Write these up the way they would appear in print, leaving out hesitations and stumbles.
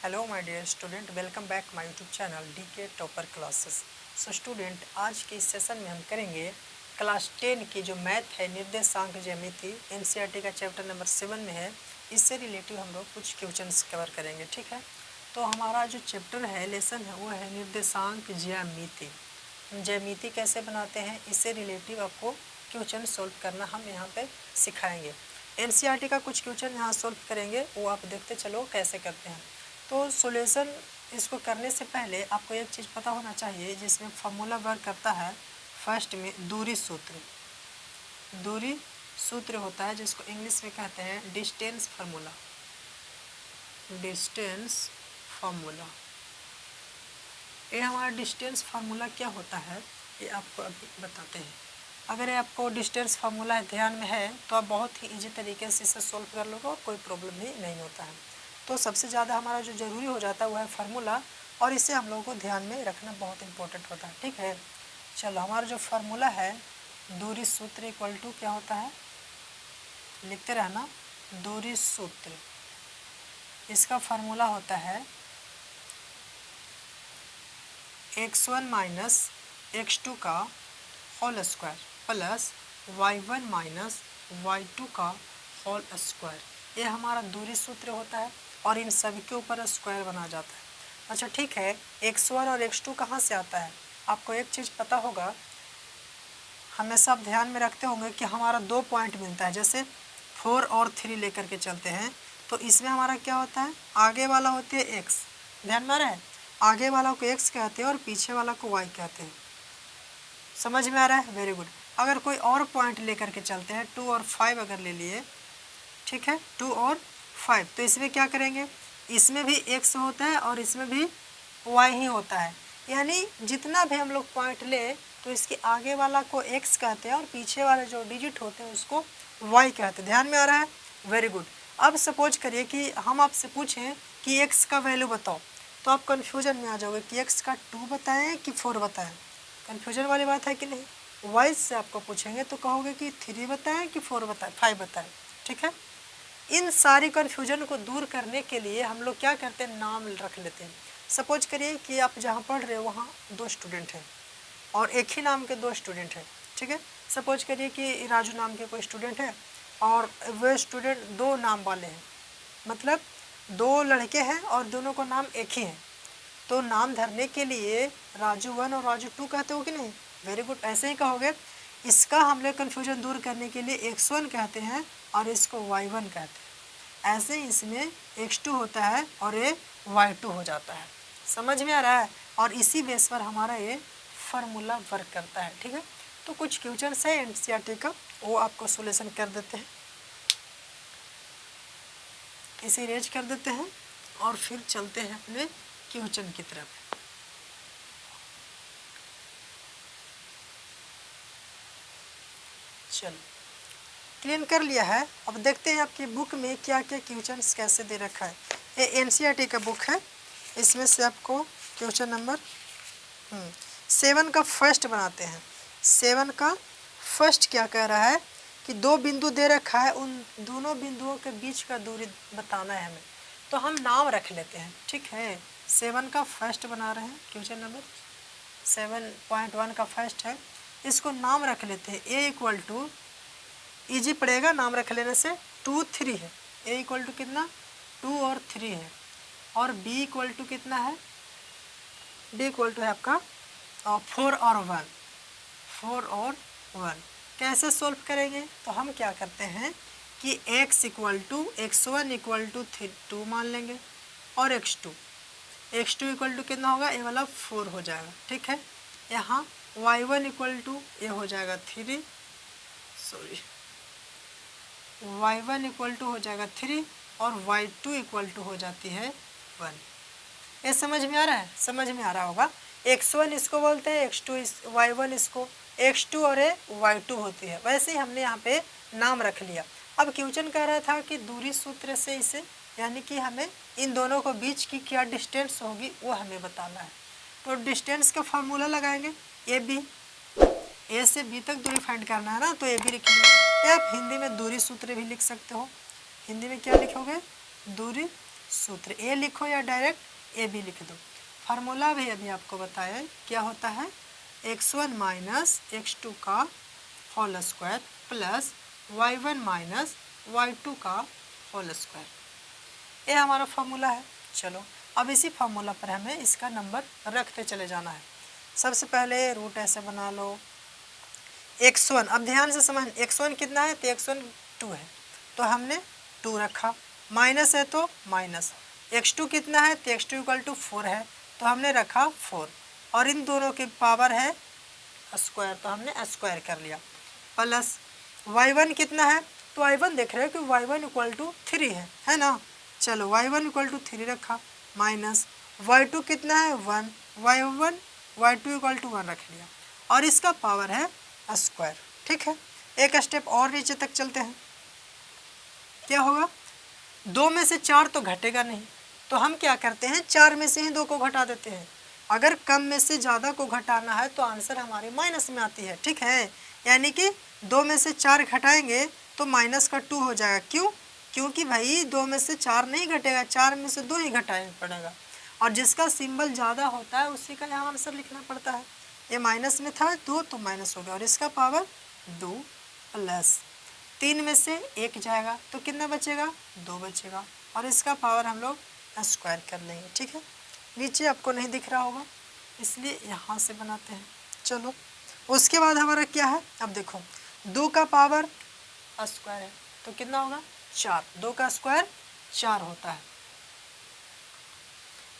Hello my dear student, welcome back my YouTube channel DK topper classes. So student, आज के इस session में हम करेंगे क्लास 10 की जो मैथ है निर्देशांक ज्यामिति, एनसीईआरटी का चैप्टर नंबर 7 में है। इससे रिलेटिव हम लोग कुछ क्वेश्चंस कवर करेंगे, ठीक है। तो हमारा जो चैप्टर है, लेसन है, वो है निर्देशांक ज्यामिति। ज्यामिति कैसे बनाते हैं, इससे रिलेटिव आपको क्वेश्चन सॉल्व करना हम यहाँ पे सिखाएंगे। एनसीईआरटी का कुछ क्वेश्चन यहाँ सॉल्व करेंगे, वो आप देखते चलो कैसे करते हैं। तो सॉल्यूशन इसको करने से पहले आपको एक चीज़ पता होना चाहिए, जिसमें फार्मूला वर्क करता है। फर्स्ट में दूरी सूत्र होता है, जिसको इंग्लिश में कहते हैं डिस्टेंस फार्मूला। ये हमारा डिस्टेंस फार्मूला क्या होता है, ये आपको अभी बताते हैं। अगर आपको डिस्टेंस फार्मूला ध्यान में है तो आप बहुत ही इजी तरीके से इसे सॉल्व कर लोगे और कोई प्रॉब्लम ही नहीं होता है। तो सबसे ज़्यादा हमारा जो ज़रूरी हो जाता है वो है फार्मूला, और इसे हम लोगों को ध्यान में रखना बहुत इंपॉर्टेंट होता है, ठीक है। चलो, हमारा जो फार्मूला है दूरी सूत्र इक्वल टू क्या होता है, लिखते रहना। दूरी सूत्र, इसका फार्मूला होता है x1 माइनस x2 का whole square plus y1 minus y2 का होल स्क्वायर। ये हमारा दूरी सूत्र होता है और इन सभी के ऊपर स्क्वायर बना जाता है। अच्छा, ठीक है। x1 और x2 कहाँ से आता है, आपको एक चीज़ पता होगा, हमेशा आप ध्यान में रखते होंगे कि हमारा 2 पॉइंट मिलता है। जैसे 4 और 3 लेकर के चलते हैं तो इसमें हमारा क्या होता है, आगे वाला होती है x, ध्यान में आ रहा है, आगे वाला को x कहते हैं और पीछे वाला को y कहते हैं। समझ में आ रहा है, वेरी गुड। अगर कोई और पॉइंट लेकर के चलते हैं, 2 और 5 अगर ले लिए, ठीक है, 2 और 5, तो इसमें क्या करेंगे, इसमें भी x होता है और इसमें भी y ही होता है। यानी जितना भी हम लोग पॉइंट ले तो इसके आगे वाला को x कहते हैं और पीछे वाले जो डिजिट होते हैं उसको y कहते हैं। ध्यान में आ रहा है, वेरी गुड। अब सपोज करिए कि हम आपसे पूछें कि x का वैल्यू बताओ, तो आप कन्फ्यूजन में आ जाओगे कि x का 2 बताएं कि 4 बताएं। कन्फ्यूजन वाली बात है कि नहीं। वाइज से आपको पूछेंगे तो कहोगे कि 3 बताएं कि 4 बताएं, 5 बताएं, ठीक है। इन सारी कन्फ्यूजन को दूर करने के लिए हम लोग क्या करते हैं, नाम रख लेते हैं। सपोज करिए कि आप जहाँ पढ़ रहे हो वहाँ 2 स्टूडेंट हैं और एक ही नाम के 2 स्टूडेंट हैं, ठीक है। सपोज करिए कि राजू नाम के कोई स्टूडेंट है और वे स्टूडेंट 2 नाम वाले हैं, मतलब 2 लड़के हैं और दोनों को नाम एक ही है। तो नाम धरने के लिए राजू 1 और राजू 2 कहते हो कि नहीं, वेरी गुड, ऐसे ही कहोगे। इसका हम लोग कन्फ्यूजन दूर करने के लिए x1 कहते हैं और इसको y1 कहते हैं। ऐसे ही इसमें x2 होता है और ये y2 हो जाता है। समझ में आ रहा है, और इसी बेस पर हमारा ये फार्मूला वर्क करता है, ठीक है। तो कुछ क्वेश्चन है एनसीईआरटी का, वो आपको सोल्यूशन कर देते हैं, इसे रेज कर देते हैं और फिर चलते हैं अपने क्वेश्चन की तरफ। चलो, क्लीन कर लिया है। अब देखते हैं आपकी बुक में क्या क्या क्वेश्चंस कैसे दे रखा है। ये एनसीईआरटी का बुक है, इसमें से आपको क्वेश्चन नंबर 7 का फर्स्ट बनाते हैं। 7 का फर्स्ट क्या कह रहा है कि 2 बिंदु दे रखा है, उन दोनों बिंदुओं के बीच का दूरी बताना है हमें। तो हम नाम रख लेते हैं, ठीक है। 7 का फर्स्ट बना रहे हैं, क्वेश्चन नंबर 7.1 का फर्स्ट है, इसको नाम रख लेते हैं। ए इक्वल टू, ईजी पड़ेगा नाम रख लेने से, 2 3 है। ए इक्वल टू कितना, 2 और 3 है। और बी इक्वल टू कितना है, डी इक्वल टू है आपका 4 और 1, 4 और 1। कैसे सॉल्व करेंगे, तो हम क्या करते हैं कि x equal to x1 equal to 2 मान लेंगे और x2 इक्वल टू कितना होगा, ये वाला 4 हो जाएगा, ठीक है। यहाँ y1 इक्वल टू ये हो जाएगा 3, y1 इक्वल टू हो जाएगा 3 और y2 इक्वल टू हो जाती है 1। ये समझ में आ रहा है, समझ में आ रहा होगा। x1 इसको बोलते हैं, x2 y1 इसको, x2 और ये y2 होती है। वैसे ही हमने यहाँ पे नाम रख लिया। अब क्वेश्चन कह रहा था कि दूरी सूत्र से इसे, यानी कि हमें इन दोनों को बीच की क्या डिस्टेंस होगी वो हमें बताना है। तो डिस्टेंस का फार्मूला लगाएंगे, ए से बी तक दूरी फाइंड करना है ना, तो ए बी लिखेंगे। या आप हिंदी में दूरी सूत्र भी लिख सकते हो। हिंदी में क्या लिखोगे, दूरी सूत्र। ए लिखो या डायरेक्ट ए भी लिख दो। फार्मूला भी अभी आपको बताया क्या होता है, x1 माइनस x2 का whole square plus y1 minus y2 का होल स्क्वायर, ये हमारा फार्मूला है। चलो अब इसी फार्मूला पर हमें इसका नंबर रखते चले जाना है। सबसे पहले रूट ऐसे बना लो, x1, अब ध्यान से समझ, x1 कितना है तो x1 2 है तो हमने 2 रखा, माइनस है तो माइनस, x2 कितना है तो x2 इक्वल टू 4 है तो हमने रखा 4, और इन दोनों की पावर है स्क्वायर तो हमने स्क्वायर कर लिया, प्लस y1 कितना है तो y1 देख रहे हो कि y1 इक्वल टू 3 है ना, चलो y1 इक्वल टू 3 रखा, माइनस y2 कितना है 1, y2 इक्वल टू 1 रख लिया, और इसका पावर है स्क्वायर। ठीक है, एक स्टेप और नीचे तक चलते हैं। क्या होगा, 2 में से 4 तो घटेगा नहीं, तो हम क्या करते हैं 4 में से ही 2 को घटा देते हैं। अगर कम में से ज़्यादा को घटाना है तो आंसर हमारे माइनस में आती है। ठीक है, यानी कि 2 में से 4 घटाएंगे तो माइनस का 2 हो जाएगा। क्यों, क्योंकि भाई 2 में से 4 नहीं घटेगा, 4 में से 2 ही घटाना पड़ेगा, और जिसका सिंबल ज़्यादा होता है उसी का यहाँ आंसर लिखना पड़ता है। ये माइनस में था 2 तो माइनस हो गया, और इसका पावर 2 प्लस 3 में से 1 जाएगा तो कितना बचेगा 2 बचेगा, और इसका पावर हम लोग स्क्वायर कर लेंगे। ठीक है, नीचे आपको नहीं दिख रहा होगा इसलिए यहाँ से बनाते हैं। चलो उसके बाद हमारा क्या है, अब देखो 2 का पावर स्क्वायर है तो कितना होगा 4, 2 का स्क्वायर 4 होता है,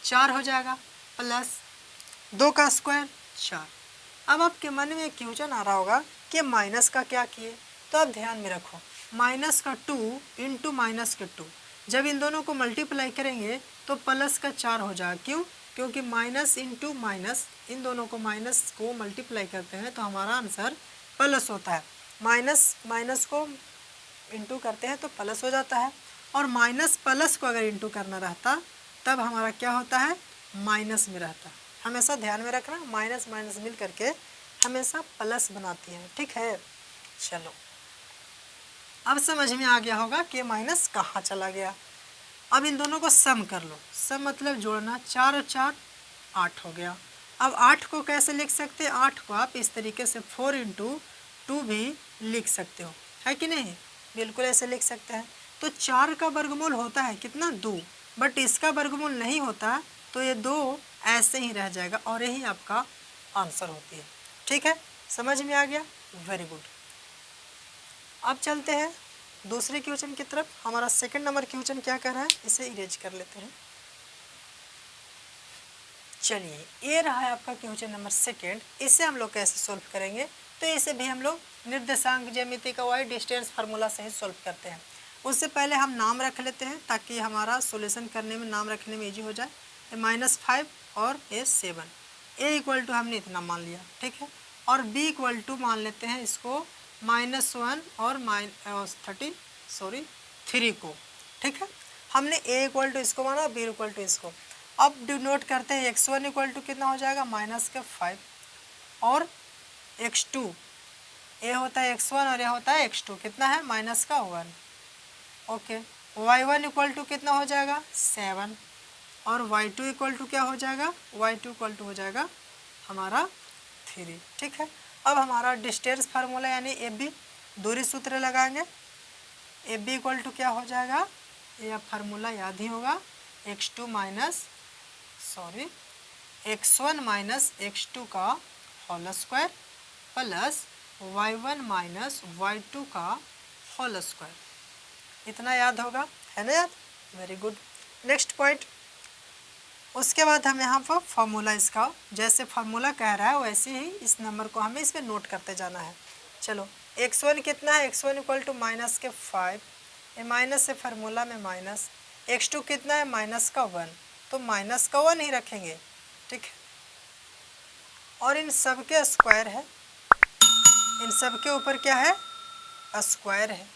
4 हो जाएगा, प्लस 2 का स्क्वायर 4। अब आपके मन में क्वेश्चन आ रहा होगा कि माइनस का क्या किए, तो आप ध्यान में रखो, माइनस का 2 इंटू माइनस का 2, जब इन दोनों को मल्टीप्लाई करेंगे तो प्लस का 4 हो जाएगा। क्यों, क्योंकि माइनस इंटू माइनस, इन दोनों को माइनस को मल्टीप्लाई करते हैं तो हमारा आंसर प्लस होता है, माइनस माइनस को इंटू करते हैं तो प्लस हो जाता है, और माइनस प्लस को अगर इंटू करना रहता तब हमारा क्या होता है माइनस में रहता। हमेशा ध्यान में रखना, माइनस माइनस मिल करके हमेशा प्लस बनाती हैं। ठीक है, चलो अब समझ में आ गया होगा कि माइनस कहाँ चला गया। अब इन दोनों को सम कर लो, सम मतलब जोड़ना, 4 और 4 8 हो गया। अब 8 को कैसे लिख सकते हैं, 8 को आप इस तरीके से 4 इंटू 2 भी लिख सकते हो, है कि नहीं, बिल्कुल ऐसे लिख सकते हैं। तो 4 का वर्गमूल होता है कितना 2, बट इसका वर्गमूल नहीं होता तो ये 2 ऐसे ही रह जाएगा, और यही आपका आंसर होती है। ठीक है, समझ में आ गया, वेरी गुड। अब चलते हैं दूसरे क्वेश्चन की तरफ। हमारा सेकंड नंबर क्वेश्चन क्या कर रहा है, इसे इरेज कर लेते हैं। चलिए ये रहा है आपका क्वेश्चन नंबर सेकंड। इसे हम लोग कैसे सॉल्व करेंगे, तो इसे भी हम लोग निर्देशांक ज्यामिति का वाई डिस्टेंस फार्मूला से ही सॉल्व करते हैं। उससे पहले हम नाम रख लेते हैं ताकि हमारा सोल्यूशन करने में, नाम रखने में ईजी हो जाए। -5 और ये 7, ए इक्वल टू हमने इतना मान लिया, ठीक है, और बी इक्वल टू मान लेते हैं इसको -1 और 3 को। ठीक है, हमने ए इक्वल टू इसको माना, बी इक्वल टू इसको। अब डिनोट करते हैं x1 इक्वल टू कितना हो जाएगा -5, और x2, ए होता है x1 और ये होता है x2, कितना है -1। ओके, y1 इक्वल टू कितना हो जाएगा 7, और y2 इक्वल टू क्या हो जाएगा, y2 इक्वल टू हो जाएगा हमारा 3। ठीक है, अब हमारा डिस्टेंस फार्मूला यानी ए बी, दूरी सूत्र लगाएंगे। ए बी इक्वल टू क्या हो जाएगा, यह फार्मूला याद ही होगा, x1 माइनस x2 का whole square plus y1 minus y2 का होल स्क्वायर। इतना याद होगा, है ना याद, वेरी गुड। नेक्स्ट पॉइंट, उसके बाद हम यहाँ पर फार्मूला इसका, जैसे फार्मूला कह रहा है वैसे ही इस नंबर को हमें इसमें नोट करते जाना है। चलो x1 कितना है, x1 इक्वल टू -5, ये माइनस से फार्मूला में माइनस, x2 कितना है -1, तो -1 ही रखेंगे। ठीक है, और इन सब के स्क्वायर है, इन सब के ऊपर क्या है स्क्वायर है,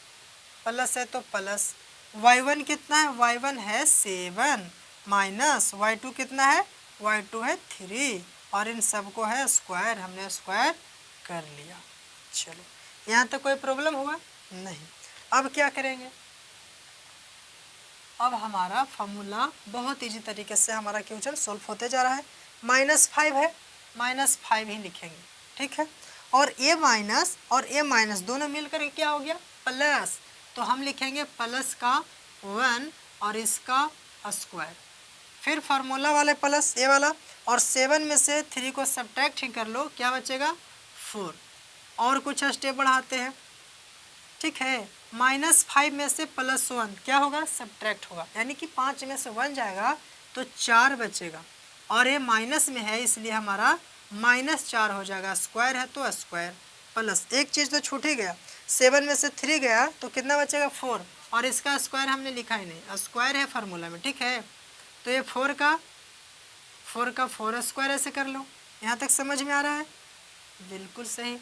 प्लस है तो प्लस, y1 कितना है, y1 है 7, माइनस y2 कितना है, y2 है 3, और इन सब को है स्क्वायर, हमने स्क्वायर कर लिया। चलो यहाँ तक कोई प्रॉब्लम हुआ नहीं। अब क्या करेंगे, अब हमारा फॉर्मूला बहुत इजी तरीके से हमारा क्वेश्चन सॉल्व होते जा रहा है। -5 है, -5 ही लिखेंगे, ठीक है। और a माइनस और a माइनस दोनों मिलकर क्या हो गया, प्लस। तो हम लिखेंगे प्लस का 1 और इसका स्क्वायर, फिर फार्मूला वाले प्लस ए वाला, और 7 में से 3 को सब्ट्रैक्ट ही कर लो, क्या बचेगा 4। और कुछ स्टेप बढ़ाते हैं, ठीक है। -5 में से +1 क्या होगा, सब्ट्रैक्ट होगा, यानी कि 5 में से 1 जाएगा तो 4 बचेगा। और ये माइनस में है इसलिए हमारा -4 हो जाएगा, स्क्वायर है तो स्क्वायर प्लस। एक चीज़ तो छूट ही गया, 7 में से 3 गया तो कितना बचेगा 4, और इसका स्क्वायर हमने लिखा ही नहीं, स्क्वायर है फार्मूला में, ठीक है। तो ये 4 का 4 स्क्वायर ऐसे कर लो। यहाँ तक समझ में आ रहा है, बिल्कुल सही।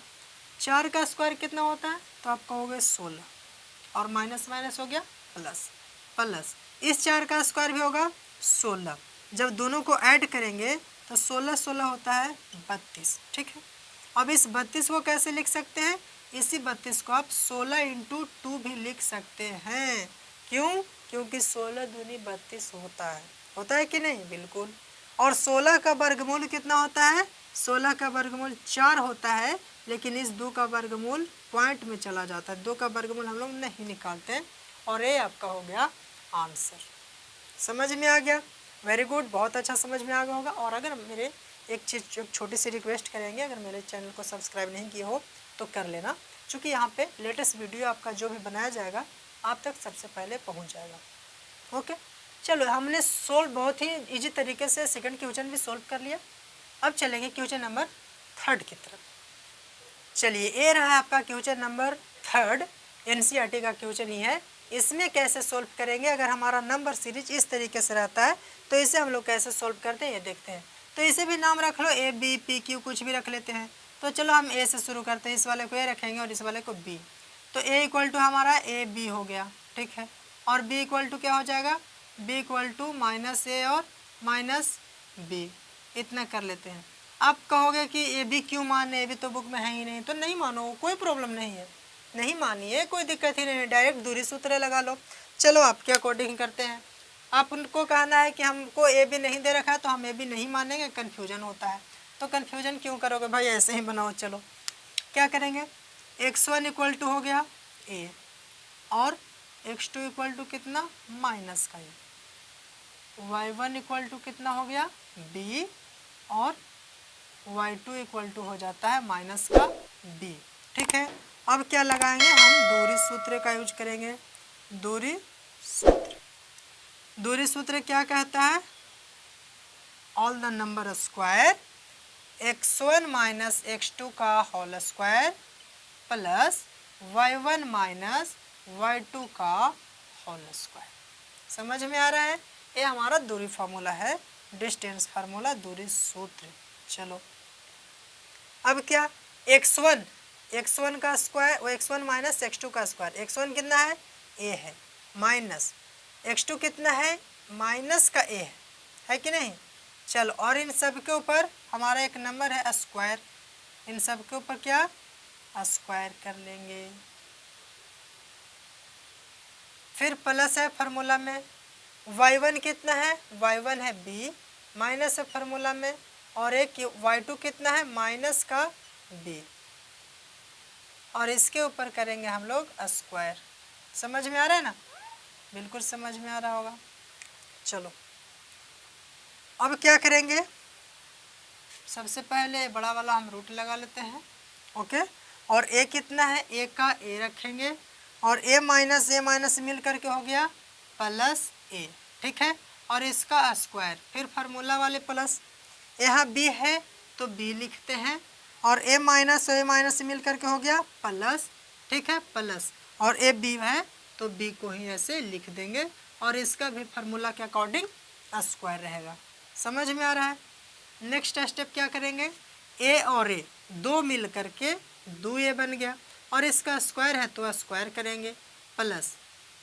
4 का स्क्वायर कितना होता है, तो आप कहोगे 16, और माइनस माइनस हो गया प्लस, प्लस इस 4 का स्क्वायर भी होगा 16। जब दोनों को ऐड करेंगे तो 16 16 होता है 32, ठीक है। अब इस 32 को कैसे लिख सकते हैं, इसी 32 को आप 16 × 2 भी लिख सकते हैं। क्यों, क्योंकि 16 दूनी 32 होता है कि नहीं, बिल्कुल। और 16 का वर्गमूल कितना होता है, 16 का वर्गमूल 4 होता है, लेकिन इस 2 का वर्गमूल पॉइंट में चला जाता है, 2 का वर्गमूल हम लोग नहीं निकालते। और ये आपका हो गया आंसर। समझ में आ गया, वेरी गुड, बहुत अच्छा समझ में आ गया होगा। और अगर मेरे एक छोटी सी रिक्वेस्ट करेंगे, अगर मेरे चैनल को सब्सक्राइब नहीं किए हो तो कर लेना, क्योंकि यहाँ पे लेटेस्ट वीडियो आपका जो भी बनाया जाएगा आप तक सबसे पहले पहुँच जाएगा। ओके, चलो हमने सोल्व बहुत ही इजी तरीके से सेकंड क्वेश्चन भी सोल्व कर लिया। अब चलेंगे क्वेश्चन नंबर 3 की तरफ। चलिए, ये रहा आपका क्वेश्चन नंबर 3, एनसीईआरटी का क्वेश्चन ही है। इसमें कैसे सोल्व करेंगे, अगर हमारा नंबर सीरीज इस तरीके से रहता है तो इसे हम लोग कैसे सोल्व करते हैं ये देखते हैं। तो इसे भी नाम रख लो, ए बी पी क्यू कुछ भी रख लेते हैं। तो चलो हम ए से शुरू करते हैं, इस वाले को ए रखेंगे और इस वाले को बी। तो ए इक्वल टू हमारा ए बी हो गया, ठीक है। और बी इक्वल टू क्या हो जाएगा, बी इक्वल टू -a और -b, इतना कर लेते हैं। आप कहोगे कि ए बी क्यों माने, ए बी तो बुक में है ही नहीं। तो नहीं मानो, कोई प्रॉब्लम नहीं है, नहीं मानिए, कोई दिक्कत ही नहीं है, डायरेक्ट दूरी सूत्र लगा लो। चलो आपके अकॉर्डिंग करते हैं। आप उनको कहना है कि हमको ए बी नहीं दे रखा है तो हम ए बी नहीं मानेंगे, कन्फ्यूजन होता है। तो कन्फ्यूजन क्यों करोगे भाई, ऐसे ही बनाओ। चलो क्या करेंगे, x1 इक्वल टू हो गया ए, और x2 इक्वल टू कितना माइनस का ए, y1 इक्वल टू कितना हो गया b, और y2 इक्वल टू हो जाता है माइनस का b, ठीक है। अब क्या लगाएंगे, हम दूरी सूत्र का यूज करेंगे। दूरी सूत्र क्या कहता है, all the number square x1 minus x2 का whole square plus y1 minus y2 का होल स्क्वायर। समझ में आ रहा है, ये हमारा दूरी फार्मूला है, डिस्टेंस फार्मूला, दूरी सूत्र। चलो अब क्या, x1 का स्क्वायर, x1 माइनस x2 का स्क्वायर, x1 कितना है a है, माइनस x2 कितना है माइनस का a है कि नहीं। चलो, और इन सब के ऊपर हमारा एक नंबर है स्क्वायर, इन सब के ऊपर क्या स्क्वायर कर लेंगे। फिर प्लस है फार्मूला में, y1 कितना है, y1 है b, माइनस है फार्मूला में, और एक y2 कितना है माइनस का b, और इसके ऊपर करेंगे हम लोग स्क्वायर। समझ में आ रहा है ना, बिल्कुल समझ में आ रहा होगा। चलो अब क्या करेंगे, सबसे पहले बड़ा वाला हम रूट लगा लेते हैं, ओके। और a कितना है, a का a रखेंगे, और a माइनस मिल करके हो गया प्लस a, ठीक है। और इसका स्क्वायर, फिर फार्मूला वाले प्लस, यहाँ b है तो b लिखते हैं, और a माइनस मिल करके हो गया प्लस, ठीक है, प्लस, और a b है तो b को ही ऐसे लिख देंगे, और इसका भी फार्मूला के अकॉर्डिंग स्क्वायर रहेगा। समझ में आ रहा है। नेक्स्ट स्टेप क्या करेंगे, a और a दो मिल करके 2a बन गया, और इसका स्क्वायर है तो स्क्वायर करेंगे, प्लस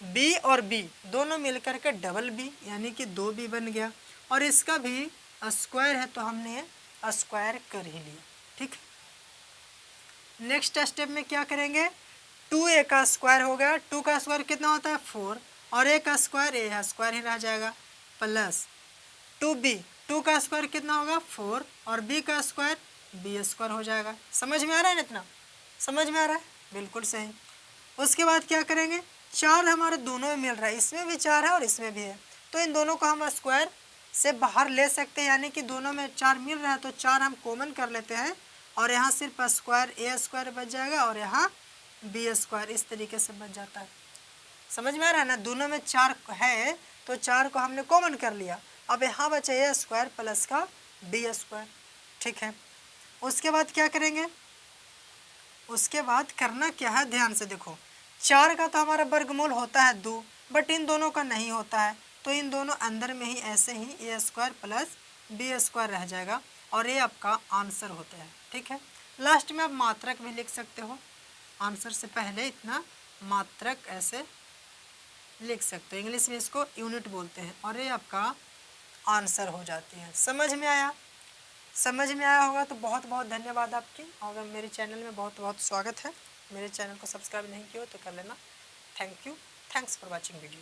b और b दोनों मिल करके डबल b यानी कि 2b बन गया, और इसका भी स्क्वायर है तो हमने स्क्वायर कर ही लिया, ठीक। नेक्स्ट स्टेप में क्या करेंगे, 2a का स्क्वायर हो गया, 2 का स्क्वायर कितना होता है 4, और ए का स्क्वायर ए स्क्वायर ही रह जाएगा प्लस 2b, 2 का स्क्वायर कितना होगा 4 और b का स्क्वायर b स्क्वायर हो जाएगा। समझ में आ रहा है ना? इतना समझ में आ रहा है? बिल्कुल सही। उसके बाद क्या करेंगे, 4 हमारे दोनों में मिल रहा है, इसमें भी 4 है और इसमें भी है, तो इन दोनों को हम स्क्वायर से बाहर ले सकते हैं, यानी कि दोनों में 4 मिल रहा है तो 4 हम कॉमन कर लेते हैं और यहाँ सिर्फ स्क्वायर ए स्क्वायर बच जाएगा और यहाँ बी स्क्वायर इस तरीके से बच जाता है। समझ में आ रहा है ना? दोनों में 4 है तो 4 को हमने कॉमन कर लिया, अब यहाँ बचा ए स्क्वायर प्लस का बी स्क्वायर। ठीक है, उसके बाद क्या करेंगे, उसके बाद करना क्या है, ध्यान से देखो, 4 का तो हमारा वर्गमूल होता है 2, बट इन दोनों का नहीं होता है, तो इन दोनों अंदर में ही ऐसे ही ए स्क्वायर प्लस बी स्क्वायर रह जाएगा और ये आपका आंसर होता है। ठीक है, लास्ट में आप मात्रक भी लिख सकते हो, आंसर से पहले इतना मात्रक ऐसे लिख सकते हो, इंग्लिश में इसको यूनिट बोलते हैं, और ये आपका आंसर हो जाती है। समझ में आया? समझ में आया होगा तो बहुत बहुत धन्यवाद आपकी, और मेरे चैनल में बहुत बहुत स्वागत है। मेरे चैनल को सब्सक्राइब नहीं किया हो तो कर लेना। Thank you, thanks for watching video.